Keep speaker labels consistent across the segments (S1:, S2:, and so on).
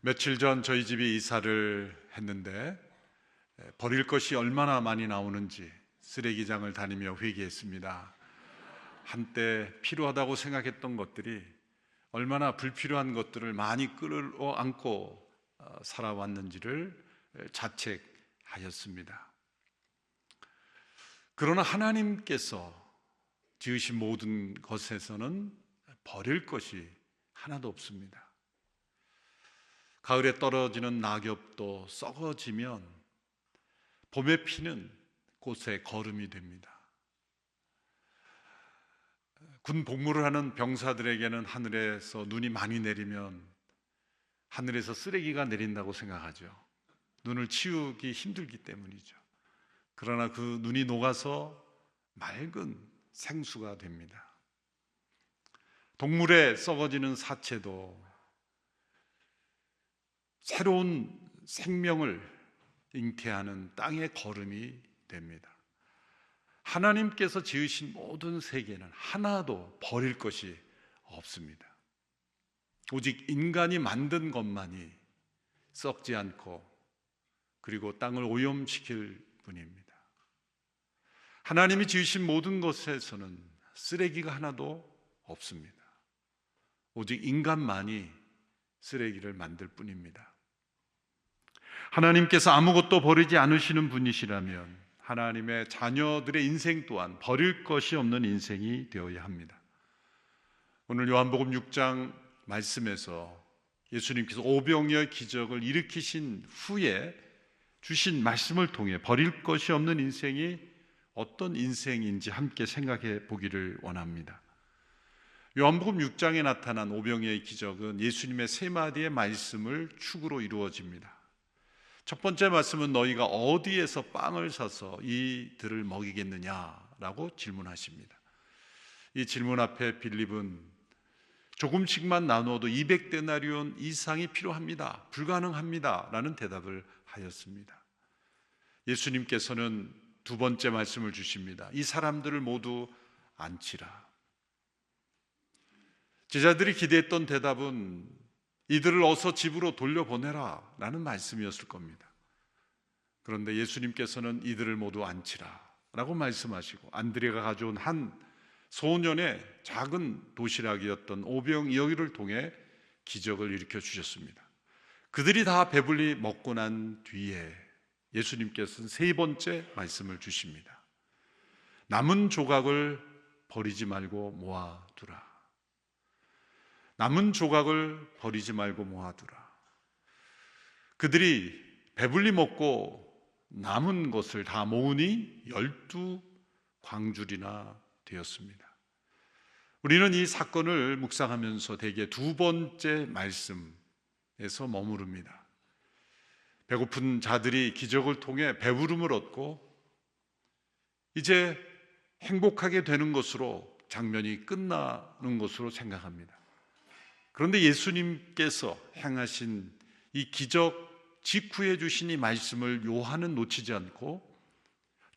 S1: 며칠 전 저희 집에 이사를 했는데 버릴 것이 얼마나 많이 나오는지 쓰레기장을 다니며 회개했습니다. 한때 필요하다고 생각했던 것들이 얼마나 불필요한 것들을 많이 끌어안고 살아왔는지를 자책하였습니다. 그러나 하나님께서 지으신 모든 것에서는 버릴 것이 하나도 없습니다. 가을에 떨어지는 낙엽도 썩어지면 봄에 피는 꽃의 거름이 됩니다. 군 복무를 하는 병사들에게는 하늘에서 눈이 많이 내리면 하늘에서 쓰레기가 내린다고 생각하죠. 눈을 치우기 힘들기 때문이죠. 그러나 그 눈이 녹아서 맑은 생수가 됩니다. 동물의 썩어지는 사체도 새로운 생명을 잉태하는 땅의 거름이 됩니다. 하나님께서 지으신 모든 세계는 하나도 버릴 것이 없습니다. 오직 인간이 만든 것만이 썩지 않고 그리고 땅을 오염시킬 뿐입니다. 하나님이 지으신 모든 것에서는 쓰레기가 하나도 없습니다. 오직 인간만이 쓰레기를 만들 뿐입니다. 하나님께서 아무것도 버리지 않으시는 분이시라면 하나님의 자녀들의 인생 또한 버릴 것이 없는 인생이 되어야 합니다. 오늘 요한복음 6장 말씀에서 예수님께서 오병이어의 기적을 일으키신 후에 주신 말씀을 통해 버릴 것이 없는 인생이 어떤 인생인지 함께 생각해 보기를 원합니다. 요한복음 6장에 나타난 오병이어의 기적은 예수님의 세 마디의 말씀을 축으로 이루어집니다. 첫 번째 말씀은 너희가 어디에서 빵을 사서 이들을 먹이겠느냐라고 질문하십니다. 이 질문 앞에 빌립은 조금씩만 나누어도 200데나리온 이상이 필요합니다. 불가능합니다. 라는 대답을 하였습니다. 예수님께서는 두 번째 말씀을 주십니다. 이 사람들을 모두 앉히라. 제자들이 기대했던 대답은 이들을 어서 집으로 돌려보내라 라는 말씀이었을 겁니다. 그런데 예수님께서는 이들을 모두 앉히라 라고 말씀하시고 안드레가 가져온 한 소년의 작은 도시락이었던 오병이어기를 통해 기적을 일으켜 주셨습니다. 그들이 다 배불리 먹고 난 뒤에 예수님께서는 세 번째 말씀을 주십니다. 남은 조각을 버리지 말고 모아두라. 남은 조각을 버리지 말고 모아두라. 그들이 배불리 먹고 남은 것을 다 모으니 12광줄이나 되었습니다. 우리는 이 사건을 묵상하면서 대개 두 번째 말씀에서 머무릅니다. 배고픈 자들이 기적을 통해 배부름을 얻고 이제 행복하게 되는 것으로 장면이 끝나는 것으로 생각합니다. 그런데 예수님께서 행하신 이 기적 직후에 주신 이 말씀을 요한은 놓치지 않고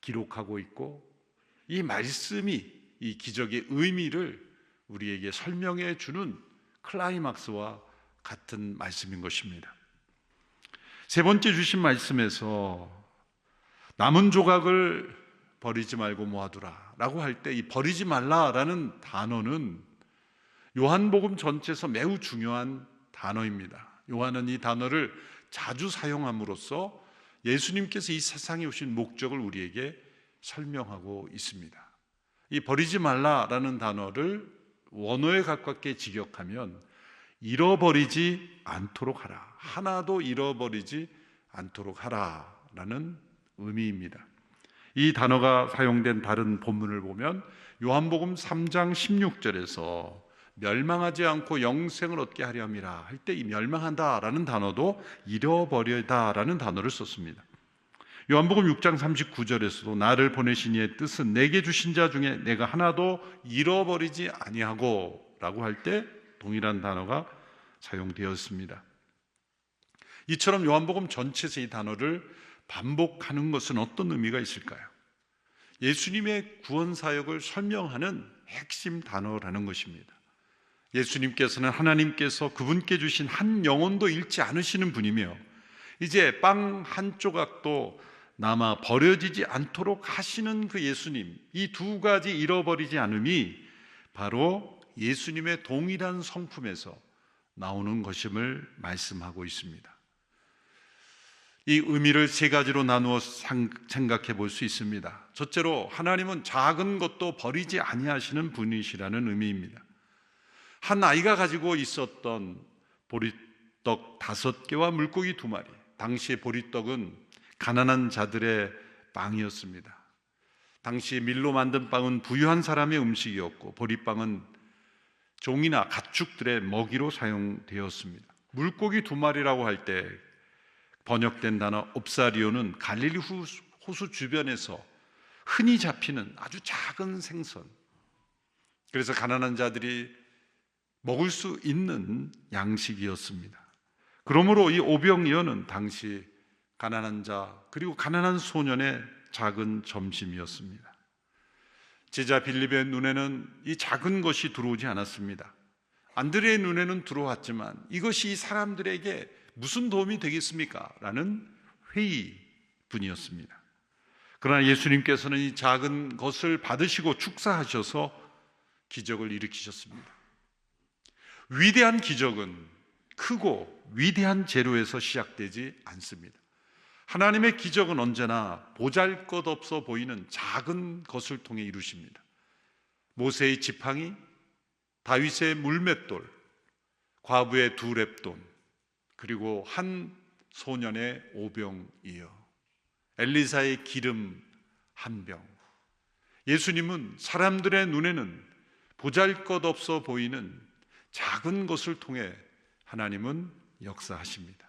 S1: 기록하고 있고 이 말씀이 이 기적의 의미를 우리에게 설명해 주는 클라이막스와 같은 말씀인 것입니다. 세 번째 주신 말씀에서 남은 조각을 버리지 말고 모아두라 라고 할 때 이 버리지 말라라는 단어는 요한복음 전체에서 매우 중요한 단어입니다. 요한은 이 단어를 자주 사용함으로써 예수님께서 이 세상에 오신 목적을 우리에게 설명하고 있습니다. 이 버리지 말라라는 단어를 원어에 가깝게 직역하면 잃어버리지 않도록 하라, 하나도 잃어버리지 않도록 하라라는 의미입니다. 이 단어가 사용된 다른 본문을 보면 요한복음 3장 16절에서 멸망하지 않고 영생을 얻게 하려 함이라 할 때 이 멸망한다라는 단어도 잃어버리다라는 단어를 썼습니다. 요한복음 6장 39절에서도 나를 보내신 이의 뜻은 내게 주신 자 중에 내가 하나도 잃어버리지 아니하고 라고 할 때 동일한 단어가 사용되었습니다. 이처럼 요한복음 전체에서 이 단어를 반복하는 것은 어떤 의미가 있을까요? 예수님의 구원 사역을 설명하는 핵심 단어라는 것입니다. 예수님께서는 하나님께서 그분께 주신 한 영혼도 잃지 않으시는 분이며 이제 빵 한 조각도 남아 버려지지 않도록 하시는 그 예수님, 이 두 가지 잃어버리지 않음이 바로 예수님의 동일한 성품에서 나오는 것임을 말씀하고 있습니다. 이 의미를 세 가지로 나누어 생각해 볼 수 있습니다. 첫째로 하나님은 작은 것도 버리지 아니하시는 분이시라는 의미입니다. 한 아이가 가지고 있었던 보리떡 5개와 물고기 2마리, 당시의 보리떡은 가난한 자들의 빵이었습니다. 당시 밀로 만든 빵은 부유한 사람의 음식이었고 보리빵은 종이나 가축들의 먹이로 사용되었습니다. 물고기 2마리라고 할 때 번역된 단어 옵사리오는 갈릴리 호수 주변에서 흔히 잡히는 아주 작은 생선, 그래서 가난한 자들이 먹을 수 있는 양식이었습니다. 그러므로 이 오병이어는 당시 가난한 자 그리고 가난한 소년의 작은 점심이었습니다. 제자 빌립의 눈에는 이 작은 것이 들어오지 않았습니다. 안드레의 눈에는 들어왔지만 이것이 이 사람들에게 무슨 도움이 되겠습니까? 라는 회의뿐이었습니다. 그러나 예수님께서는 이 작은 것을 받으시고 축사하셔서 기적을 일으키셨습니다. 위대한 기적은 크고 위대한 재료에서 시작되지 않습니다. 하나님의 기적은 언제나 보잘것없어 보이는 작은 것을 통해 이루십니다. 모세의 지팡이, 다윗의 물맷돌, 과부의 2렙돈, 그리고 한 소년의 오병이어, 엘리사의 기름 1병. 예수님은 사람들의 눈에는 보잘것없어 보이는 작은 것을 통해 하나님은 역사하십니다.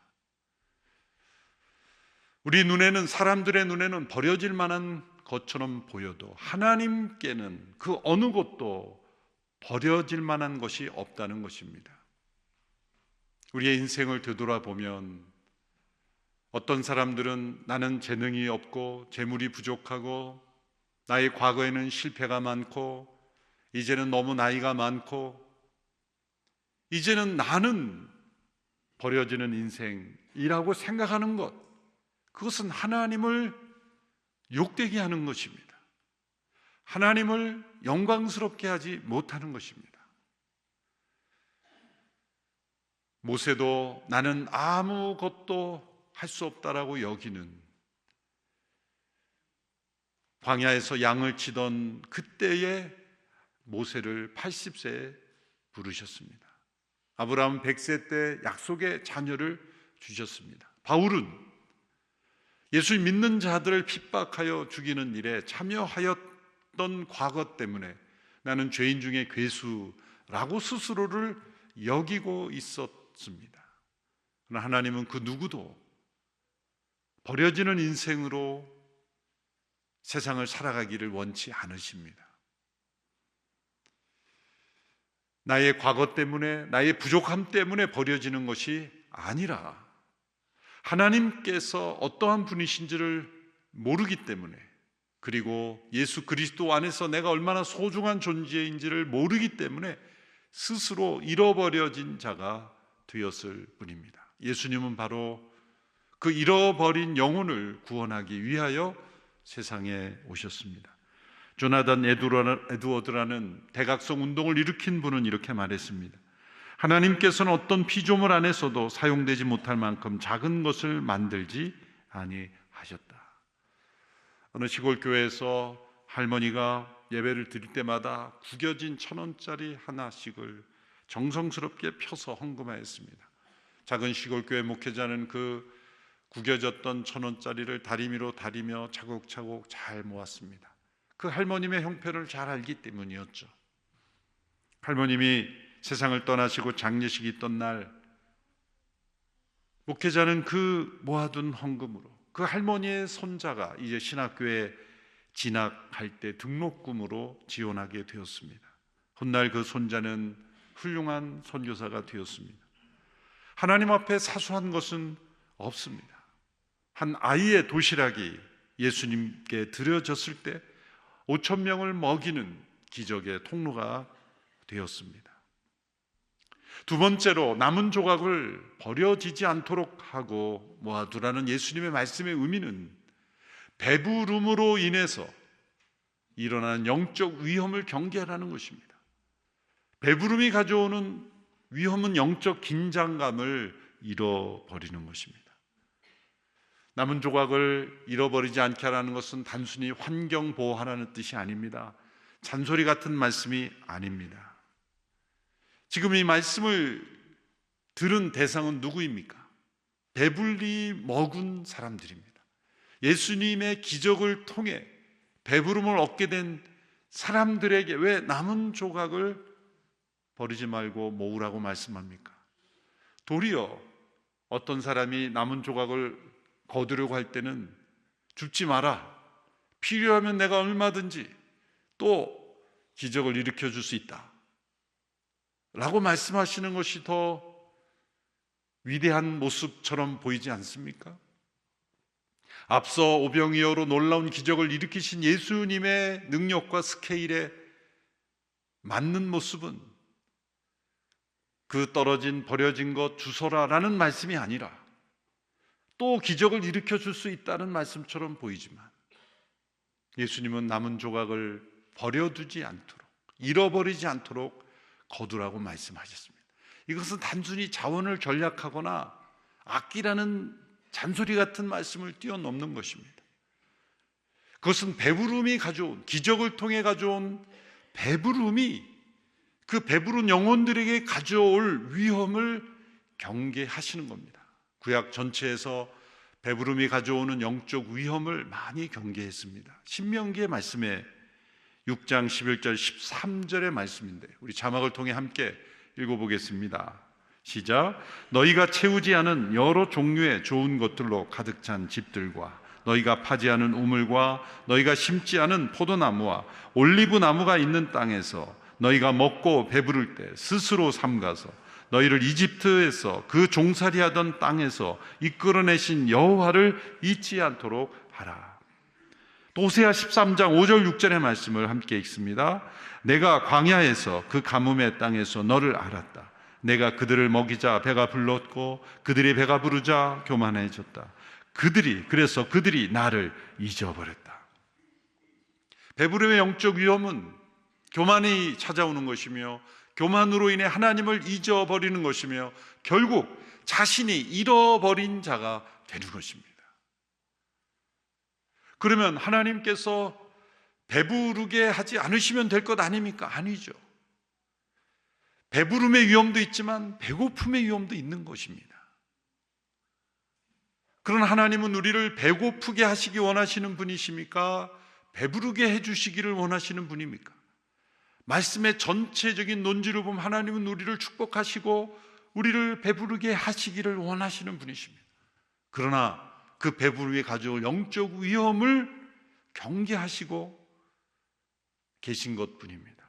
S1: 우리 눈에는, 사람들의 눈에는 버려질 만한 것처럼 보여도 하나님께는 그 어느 것도 버려질 만한 것이 없다는 것입니다. 우리의 인생을 되돌아보면 어떤 사람들은 나는 재능이 없고 재물이 부족하고 나의 과거에는 실패가 많고 이제는 너무 나이가 많고 이제는 나는 버려지는 인생이라고 생각하는 것, 그것은 하나님을 욕되게 하는 것입니다. 하나님을 영광스럽게 하지 못하는 것입니다. 모세도 나는 아무것도 할 수 없다라고 여기는, 광야에서 양을 치던 그때의 모세를 80세에 부르셨습니다. 아브라함 100세 때 약속의 자녀를 주셨습니다. 바울은 예수 믿는 자들을 핍박하여 죽이는 일에 참여하였던 과거 때문에 나는 죄인 중에 괴수라고 스스로를 여기고 있었습니다. 그러나 하나님은 그 누구도 버려지는 인생으로 세상을 살아가기를 원치 않으십니다. 나의 과거 때문에, 나의 부족함 때문에 버려지는 것이 아니라 하나님께서 어떠한 분이신지를 모르기 때문에, 그리고 예수 그리스도 안에서 내가 얼마나 소중한 존재인지를 모르기 때문에 스스로 잃어버려진 자가 되었을 뿐입니다. 예수님은 바로 그 잃어버린 영혼을 구원하기 위하여 세상에 오셨습니다. 조나단 에드워드라는 대각성 운동을 일으킨 분은 이렇게 말했습니다. 하나님께서는 어떤 피조물 안에서도 사용되지 못할 만큼 작은 것을 만들지 아니하셨다. 어느 시골 교회에서 할머니가 예배를 드릴 때마다 구겨진 1,000원짜리 하나씩을 정성스럽게 펴서 헌금하였습니다. 작은 시골 교회 목회자는 그 구겨졌던 1,000원짜리를 다리미로 다리며 차곡차곡 잘 모았습니다. 그 할머님의 형편을 잘 알기 때문이었죠. 할머님이 세상을 떠나시고 장례식이 있던 날, 목회자는 그 모아둔 헌금으로 그 할머니의 손자가 이제 신학교에 진학할 때 등록금으로 지원하게 되었습니다. 훗날 그 손자는 훌륭한 선교사가 되었습니다. 하나님 앞에 사소한 것은 없습니다. 한 아이의 도시락이 예수님께 드려졌을 때 5,000명을 먹이는 기적의 통로가 되었습니다. 두 번째로 남은 조각을 버려지지 않도록 하고 모아두라는 예수님의 말씀의 의미는 배부름으로 인해서 일어나는 영적 위험을 경계하라는 것입니다. 배부름이 가져오는 위험은 영적 긴장감을 잃어버리는 것입니다. 남은 조각을 잃어버리지 않게 하라는 것은 단순히 환경 보호하라는 뜻이 아닙니다. 잔소리 같은 말씀이 아닙니다. 지금 이 말씀을 들은 대상은 누구입니까? 배불리 먹은 사람들입니다. 예수님의 기적을 통해 배부름을 얻게 된 사람들에게 왜 남은 조각을 버리지 말고 모으라고 말씀합니까? 도리어 어떤 사람이 남은 조각을 거두려고 할 때는 줍지 마라, 필요하면 내가 얼마든지 또 기적을 일으켜 줄 수 있다 라고 말씀하시는 것이 더 위대한 모습처럼 보이지 않습니까? 앞서 오병이어로 놀라운 기적을 일으키신 예수님의 능력과 스케일에 맞는 모습은 그 떨어진 버려진 것 주소라라는 말씀이 아니라 또 기적을 일으켜 줄 수 있다는 말씀처럼 보이지만, 예수님은 남은 조각을 버려두지 않도록, 잃어버리지 않도록 거두라고 말씀하셨습니다. 이것은 단순히 자원을 절약하거나 아끼라는 잔소리 같은 말씀을 뛰어넘는 것입니다. 그것은 배부름이 가져온, 기적을 통해 가져온 배부름이 그 배부른 영혼들에게 가져올 위험을 경계하시는 겁니다. 구약 전체에서 배부름이 가져오는 영적 위험을 많이 경계했습니다. 신명기의 말씀에 6장 11절 13절의 말씀인데 우리 자막을 통해 함께 읽어보겠습니다. 시작. 너희가 채우지 않은 여러 종류의 좋은 것들로 가득 찬 집들과 너희가 파지 않은 우물과 너희가 심지 않은 포도나무와 올리브 나무가 있는 땅에서 너희가 먹고 배부를 때 스스로 삼가서 너희를 이집트에서 그 종살이하던 땅에서 이끌어내신 여호와를 잊지 않도록 하라. 또 호세아 13장 5절 6절의 말씀을 함께 읽습니다. 내가 광야에서 그 가뭄의 땅에서 너를 알았다. 내가 그들을 먹이자 배가 불렀고 그들이 배가 부르자 교만해졌다. 그래서 그들이 나를 잊어버렸다. 배부름의 영적 위험은 교만이 찾아오는 것이며 교만으로 인해 하나님을 잊어버리는 것이며 결국 자신이 잃어버린 자가 되는 것입니다. 그러면 하나님께서 배부르게 하지 않으시면 될 것 아닙니까? 아니죠. 배부름의 위험도 있지만 배고픔의 위험도 있는 것입니다. 그러나 하나님은 우리를 배고프게 하시기 원하시는 분이십니까? 배부르게 해주시기를 원하시는 분입니까? 말씀의 전체적인 논지를 보면 하나님은 우리를 축복하시고 우리를 배부르게 하시기를 원하시는 분이십니다. 그러나 그 배부름이 가져올 영적 위험을 경계하시고 계신 것뿐입니다.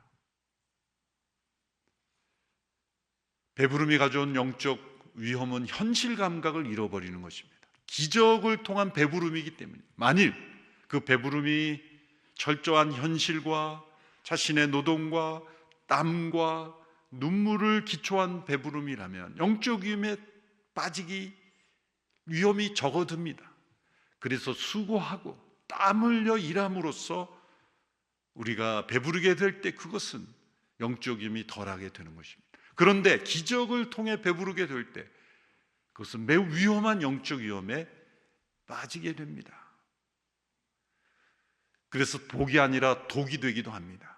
S1: 배부름이 가져온 영적 위험은 현실 감각을 잃어버리는 것입니다. 기적을 통한 배부름이기 때문에 만일 그 배부름이 철저한 현실과 자신의 노동과 땀과 눈물을 기초한 배부름이라면 영적 위험에 빠지기 위험이 적어듭니다. 그래서 수고하고 땀 흘려 일함으로써 우리가 배부르게 될 때 그것은 영적 위험이 덜하게 되는 것입니다. 그런데 기적을 통해 배부르게 될 때 그것은 매우 위험한 영적 위험에 빠지게 됩니다. 그래서 복이 아니라 독이 되기도 합니다.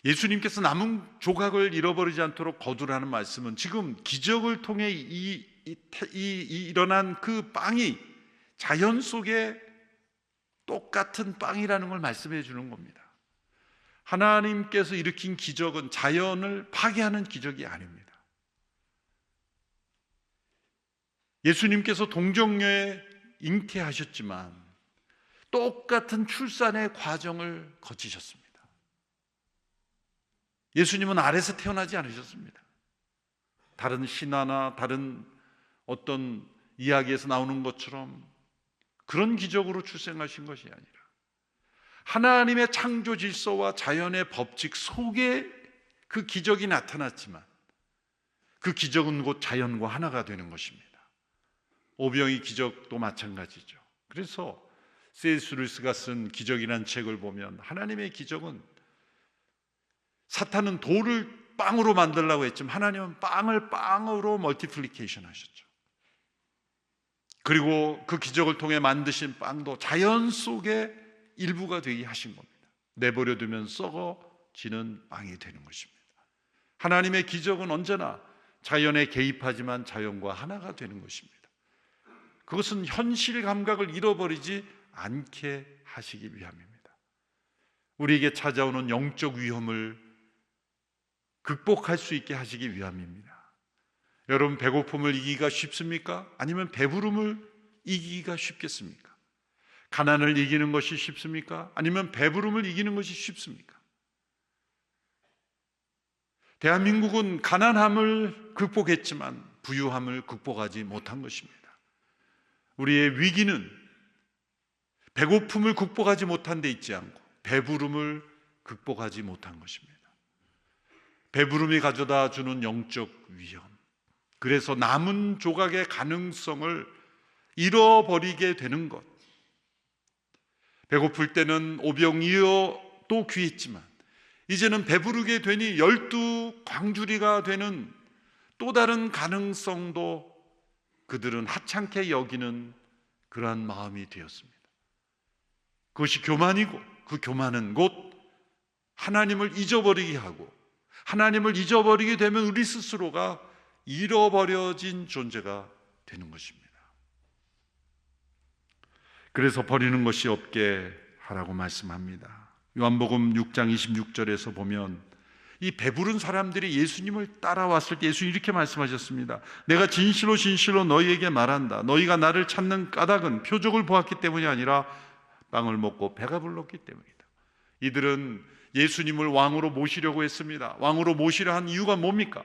S1: 예수님께서 남은 조각을 잃어버리지 않도록 거두라는 말씀은 지금 기적을 통해 일어난 그 빵이 자연 속에 똑같은 빵이라는 걸 말씀해 주는 겁니다. 하나님께서 일으킨 기적은 자연을 파괴하는 기적이 아닙니다. 예수님께서 동정녀에 잉태하셨지만 똑같은 출산의 과정을 거치셨습니다. 예수님은 아래서 태어나지 않으셨습니다. 다른 신화나 다른 어떤 이야기에서 나오는 것처럼 그런 기적으로 출생하신 것이 아니라 하나님의 창조 질서와 자연의 법칙 속에 그 기적이 나타났지만 그 기적은 곧 자연과 하나가 되는 것입니다. 오병이 기적도 마찬가지죠. 그래서 C.S. 루이스가 쓴 기적이라는 책을 보면 하나님의 기적은 사탄은 돌을 빵으로 만들려고 했지만 하나님은 빵을 빵으로 멀티플리케이션 하셨죠. 그리고 그 기적을 통해 만드신 빵도 자연 속의 일부가 되게 하신 겁니다. 내버려 두면 썩어지는 빵이 되는 것입니다. 하나님의 기적은 언제나 자연에 개입하지만 자연과 하나가 되는 것입니다. 그것은 현실 감각을 잃어버리지 않게 하시기 위함입니다. 우리에게 찾아오는 영적 위험을 극복할 수 있게 하시기 위함입니다. 여러분, 배고픔을 이기기가 쉽습니까? 아니면 배부름을 이기기가 쉽겠습니까? 가난을 이기는 것이 쉽습니까? 아니면 배부름을 이기는 것이 쉽습니까? 대한민국은 가난함을 극복했지만 부유함을 극복하지 못한 것입니다. 우리의 위기는 배고픔을 극복하지 못한 데 있지 않고 배부름을 극복하지 못한 것입니다. 배부름이 가져다 주는 영적 위험, 그래서 남은 조각의 가능성을 잃어버리게 되는 것. 배고플 때는 오병이어 또 귀했지만 이제는 배부르게 되니 12광주리가 되는 또 다른 가능성도 그들은 하찮게 여기는 그러한 마음이 되었습니다. 그것이 교만이고 그 교만은 곧 하나님을 잊어버리게 하고, 하나님을 잊어버리게 되면 우리 스스로가 잃어버려진 존재가 되는 것입니다. 그래서 버리는 것이 없게 하라고 말씀합니다. 요한복음 6장 26절에서 보면 이 배부른 사람들이 예수님을 따라왔을 때 예수님이 이렇게 말씀하셨습니다. 내가 진실로 진실로 너희에게 말한다. 너희가 나를 찾는 까닭은 표적을 보았기 때문이 아니라 빵을 먹고 배가 불렀기 때문이다. 이들은 예수님을 왕으로 모시려고 했습니다. 왕으로 모시려 한 이유가 뭡니까?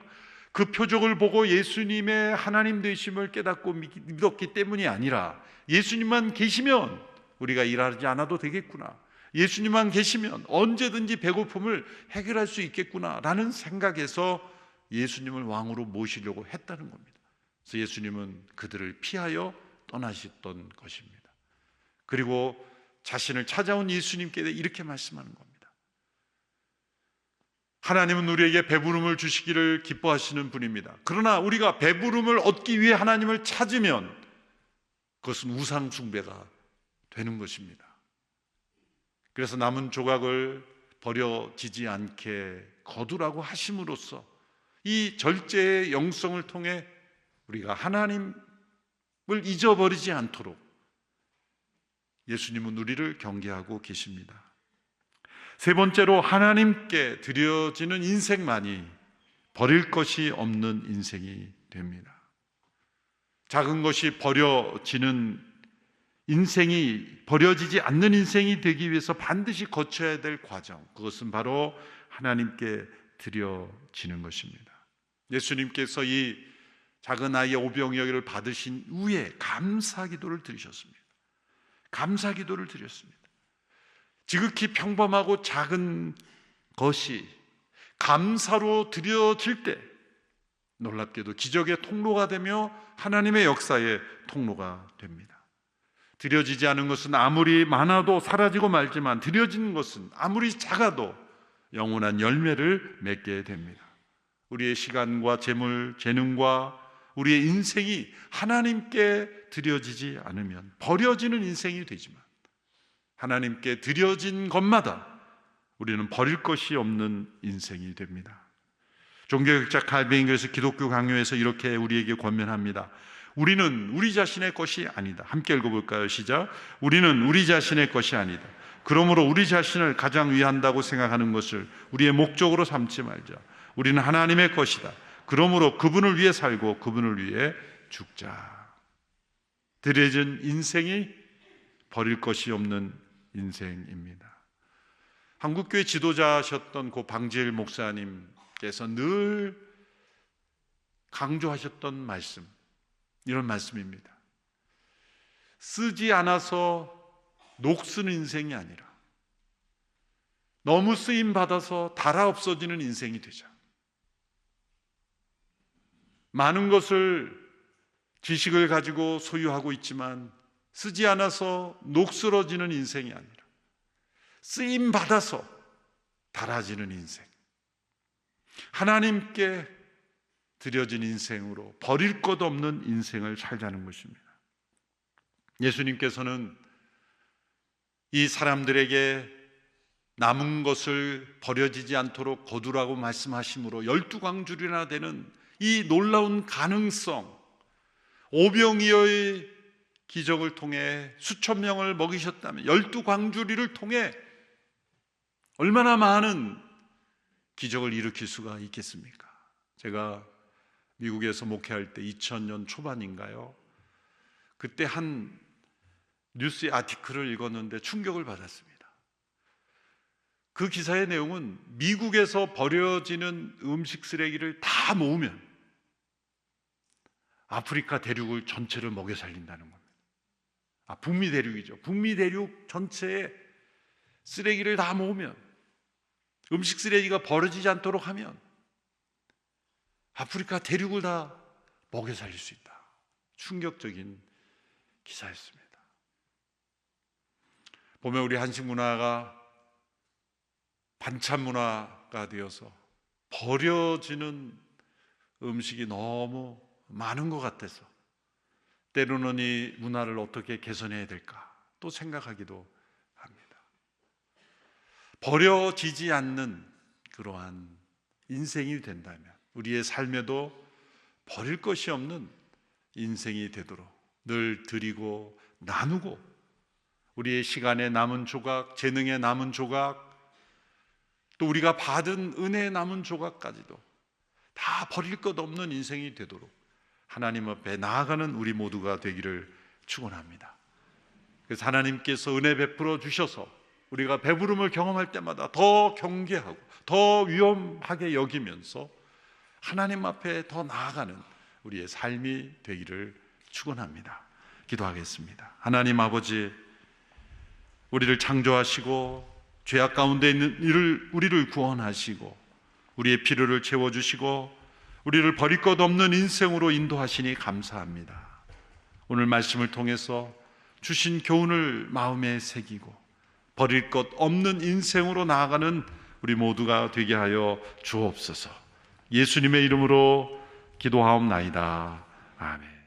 S1: 그 표적을 보고 예수님의 하나님 되심을 깨닫고 믿었기 때문이 아니라 예수님만 계시면 우리가 일하지 않아도 되겠구나, 예수님만 계시면 언제든지 배고픔을 해결할 수 있겠구나 라는 생각에서 예수님을 왕으로 모시려고 했다는 겁니다. 그래서 예수님은 그들을 피하여 떠나셨던 것입니다. 그리고 자신을 찾아온 예수님께 이렇게 말씀하는 겁니다. 하나님은 우리에게 배부름을 주시기를 기뻐하시는 분입니다. 그러나 우리가 배부름을 얻기 위해 하나님을 찾으면 그것은 우상 숭배가 되는 것입니다. 그래서 남은 조각을 버려지지 않게 거두라고 하심으로써 이 절제의 영성을 통해 우리가 하나님을 잊어버리지 않도록 예수님은 우리를 경계하고 계십니다. 세 번째로, 하나님께 드려지는 인생만이 버릴 것이 없는 인생이 됩니다. 작은 것이 버려지는 인생이, 버려지지 않는 인생이 되기 위해서 반드시 거쳐야 될 과정, 그것은 바로 하나님께 드려지는 것입니다. 예수님께서 이 작은 아이의 오병이어를 받으신 후에 감사기도를 드리셨습니다. 감사기도를 드렸습니다. 지극히 평범하고 작은 것이 감사로 드려질 때 놀랍게도 기적의 통로가 되며 하나님의 역사의 통로가 됩니다. 드려지지 않은 것은 아무리 많아도 사라지고 말지만 드려진 것은 아무리 작아도 영원한 열매를 맺게 됩니다. 우리의 시간과 재물, 재능과 우리의 인생이 하나님께 드려지지 않으면 버려지는 인생이 되지만 하나님께 드려진 것마다 우리는 버릴 것이 없는 인생이 됩니다. 종교학자 칼빈에서 기독교 강요에서 이렇게 우리에게 권면합니다. 우리는 우리 자신의 것이 아니다. 함께 읽어볼까요? 시작. 우리는 우리 자신의 것이 아니다. 그러므로 우리 자신을 가장 위한다고 생각하는 것을 우리의 목적으로 삼지 말자. 우리는 하나님의 것이다. 그러므로 그분을 위해 살고 그분을 위해 죽자. 드려진 인생이 버릴 것이 없는 인생입니다. 한국교회 지도자셨던 고 방지일 목사님께서 늘 강조하셨던 말씀, 이런 말씀입니다. 쓰지 않아서 녹슨 인생이 아니라 너무 쓰임 받아서 달아 없어지는 인생이 되자. 많은 것을 지식을 가지고 소유하고 있지만 쓰지 않아서 녹슬어지는 인생이 아니라 쓰임 받아서 달아지는 인생, 하나님께 드려진 인생으로 버릴 것 없는 인생을 살자는 것입니다. 예수님께서는 이 사람들에게 남은 것을 버려지지 않도록 거두라고 말씀하심으로 12광줄이나 되는 이 놀라운 가능성, 오병이어의 기적을 통해 수천 명을 먹이셨다면 12광주리를 통해 얼마나 많은 기적을 일으킬 수가 있겠습니까? 제가 미국에서 목회할 때 2000년 초반인가요? 그때 한 뉴스 아티클을 읽었는데 충격을 받았습니다. 그 기사의 내용은 미국에서 버려지는 음식 쓰레기를 다 모으면 아프리카 대륙을 전체를 먹여 살린다는 겁니다. 북미 대륙이죠. 북미 대륙 전체에 쓰레기를 다 모으면, 음식 쓰레기가 버려지지 않도록 하면 아프리카 대륙을 다 먹여 살릴 수 있다. 충격적인 기사였습니다. 보면 우리 한식 문화가 반찬 문화가 되어서 버려지는 음식이 너무 많은 것 같아서 때로는 이 문화를 어떻게 개선해야 될까 또 생각하기도 합니다. 버려지지 않는 그러한 인생이 된다면 우리의 삶에도 버릴 것이 없는 인생이 되도록 늘 드리고 나누고 우리의 시간에 남은 조각, 재능에 남은 조각, 또 우리가 받은 은혜에 남은 조각까지도 다 버릴 것 없는 인생이 되도록 하나님 앞에 나아가는 우리 모두가 되기를 축원합니다. 그래서 하나님께서 은혜 베풀어 주셔서 우리가 배부름을 경험할 때마다 더 경계하고 더 위험하게 여기면서 하나님 앞에 더 나아가는 우리의 삶이 되기를 축원합니다. 기도하겠습니다. 하나님 아버지, 우리를 창조하시고 죄악 가운데 있는 우리를 구원하시고 우리의 필요를 채워주시고 우리를 버릴 것 없는 인생으로 인도하시니 감사합니다. 오늘 말씀을 통해서 주신 교훈을 마음에 새기고 버릴 것 없는 인생으로 나아가는 우리 모두가 되게 하여 주옵소서. 예수님의 이름으로 기도하옵나이다. 아멘.